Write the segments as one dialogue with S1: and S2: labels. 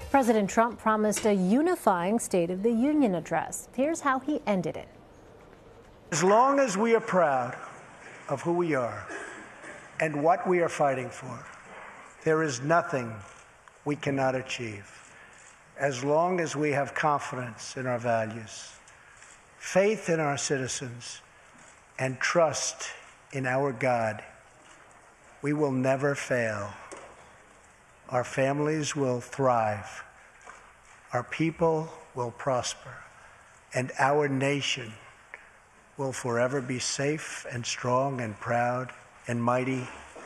S1: President Trump promised a unifying State of the Union address. Here's how he ended it.
S2: As long as we are proud of who we are and what we are fighting for, there is nothing we cannot achieve. As long as we have confidence in our values, faith in our citizens, and trust in our God, we will never fail. Our families will thrive, our people will prosper, and our nation will forever be safe and strong and proud and mighty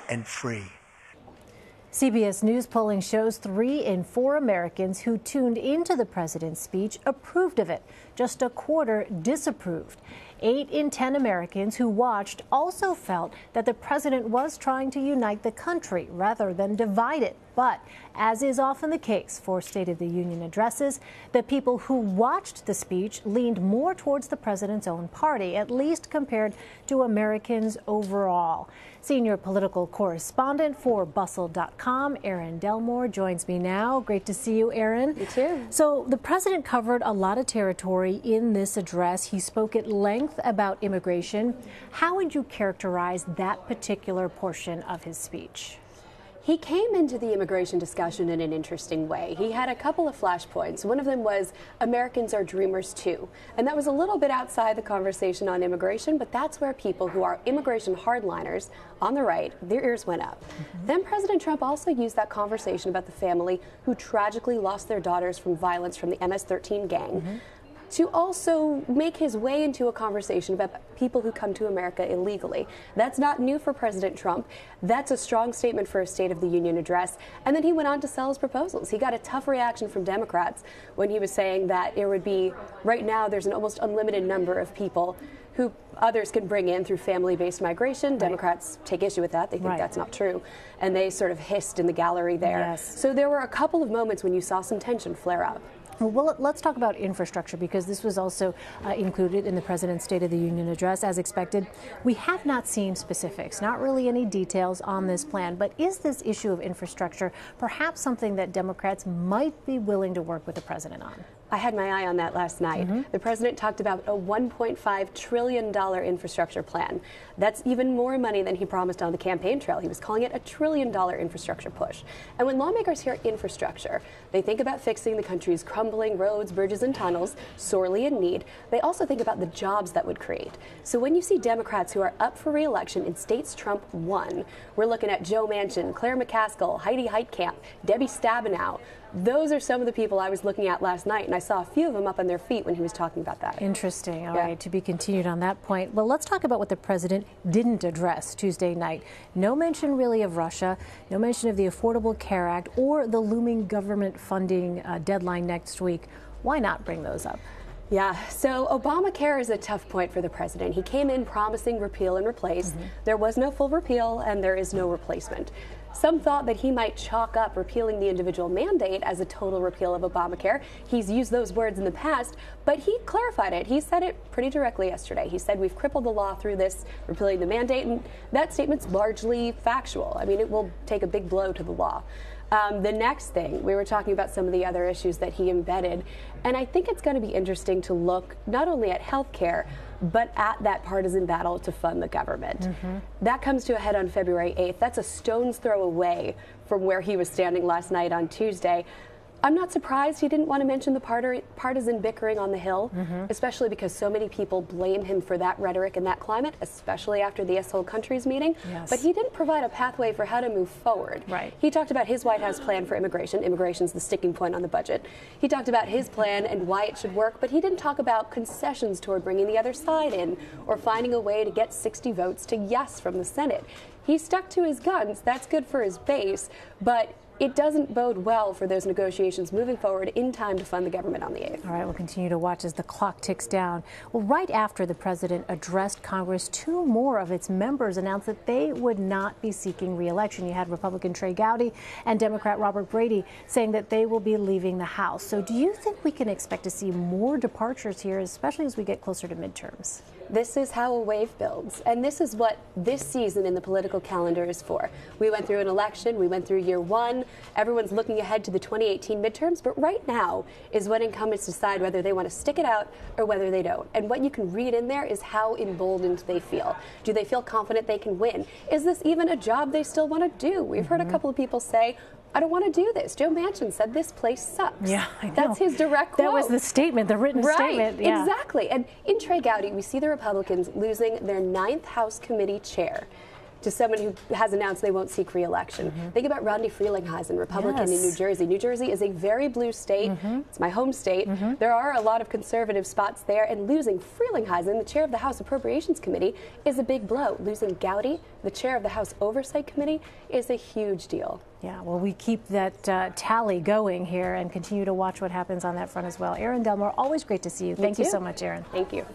S2: and free.
S1: CBS News polling shows 3 in 4 Americans who tuned into the president's speech approved of it. Just a quarter disapproved. 8 in 10 Americans who watched also felt that the president was trying to unite the country rather than divide it. But, as is often the case for State of the Union addresses, the people who watched the speech leaned more towards the president's own party, at least compared to Americans overall. Senior political correspondent for Bustle.com, Erin Delmore, joins me now. Great to see you, Erin.
S3: You too.
S1: So the president covered a lot of territory in this address. He spoke at length about immigration. How would you characterize that particular portion of his speech?
S3: He came into the immigration discussion in an interesting way. He had a couple of flashpoints. One of them was Americans are dreamers too. And that was a little bit outside the conversation on immigration, but that's where people who are immigration hardliners on the right, their ears went up. Then President Trump also used that conversation about the family who tragically lost their daughters from violence from the MS-13 gang. To also make his way into a conversation about people who come to America illegally. That's not new for President Trump. That's a strong statement for a State of the Union address. And then he went on to sell his proposals. He got a tough reaction from Democrats when he was saying that it would be, right now there's an almost unlimited number of people who others can bring in through family-based migration. Democrats take issue with that. They think that's not true. And they sort of hissed in the gallery there.
S1: Yes.
S3: So there were a couple of moments when you saw some tension flare up.
S1: Well, let's talk about infrastructure, because this was also included in the president's State of the Union address, as expected. We have not seen specifics, not really any details on this plan, but is this issue of infrastructure perhaps something that Democrats might be willing to work with the president on?
S3: I had my eye on that last night. The president talked about a $1.5 trillion infrastructure plan. That's even more money than he promised on the campaign trail. He was calling it a $1 trillion infrastructure push. And when lawmakers hear infrastructure, they think about fixing the country's crumbling roads, bridges, and tunnels, sorely in need. They also think about the jobs that would create. So when you see Democrats who are up for re-election in states Trump won, we're looking at Joe Manchin, Claire McCaskill, Heidi Heitkamp, Debbie Stabenow. Those are some of the people I was looking at last night, and I saw a few of them up on their feet when he was talking about that.
S1: Interesting. All right, to be continued on that point. Well, let's talk about what the president didn't address Tuesday night. No mention really of Russia, no mention of the Affordable Care Act or the looming government funding deadline next week. Why not bring those up?
S3: Yeah, so Obamacare is a tough point for the president. He came in promising repeal and replace. There was no full repeal and there is no replacement. Some thought that he might chalk up repealing the individual mandate as a total repeal of Obamacare. He's used those words in the past, but he clarified it. He said it pretty directly yesterday. He said we've crippled the law through this, repealing the mandate, and that statement's largely factual. I mean, it will take a big blow to the law. The next thing, we were talking about some of the other issues that he embedded, and I think it's going to be interesting to look not only at health care, but at that partisan battle to fund the government. That comes to a head on February 8th. That's a stone's throw away from where he was standing last night on Tuesday. I'm not surprised he didn't want to mention the partisan bickering on the Hill, especially because so many people blame him for that rhetoric and that climate, especially after the S-Whole Countries meeting. But he didn't provide a pathway for how to move forward. He talked about his White House plan for immigration. Immigration's the sticking point on the budget. He talked about his plan and why it should work, but he didn't talk about concessions toward bringing the other side in or finding a way to get 60 votes to yes from the Senate. He stuck to his guns. That's good for his base, but it doesn't bode well for those negotiations moving forward in time to fund the government on the 8th.
S1: All right, we'll continue to watch as the clock ticks down. Well, right after the president addressed Congress, 2 more of its members announced that they would not be seeking re-election. You had Republican Trey Gowdy and Democrat Robert Brady saying that they will be leaving the House. So do you think we can expect to see more departures here, especially as we get closer to midterms?
S3: This is how a wave builds, and this is what this season in the political calendar is for. We went through an election, we went through year one, everyone's looking ahead to the 2018 midterms, but right now is when incumbents decide whether they want to stick it out or whether they don't. And what you can read in there is how emboldened they feel. Do they feel confident they can win? Is this even a job they still want to do? We've heard a couple of people say, I don't want to do this. Joe Manchin said this place sucks.
S1: Yeah, I know.
S3: That's his direct quote.
S1: That was the statement, the written statement.
S3: Yeah. Exactly. And in Trey Gowdy, we see the Republicans losing their 9th House committee chair to someone who has announced they won't seek re-election. Think about Rodney Frelinghuysen, Republican in New Jersey. New Jersey is a very blue state. It's my home state. There are a lot of conservative spots there, and losing Frelinghuysen, the chair of the House Appropriations Committee, is a big blow. Losing Gowdy, the chair of the House Oversight Committee, is a huge deal.
S1: Yeah, well, we keep that tally going here and continue to watch what happens on that front as well. Erin Delmore, always great to see you. Thank you so much, Erin.
S3: Thank you.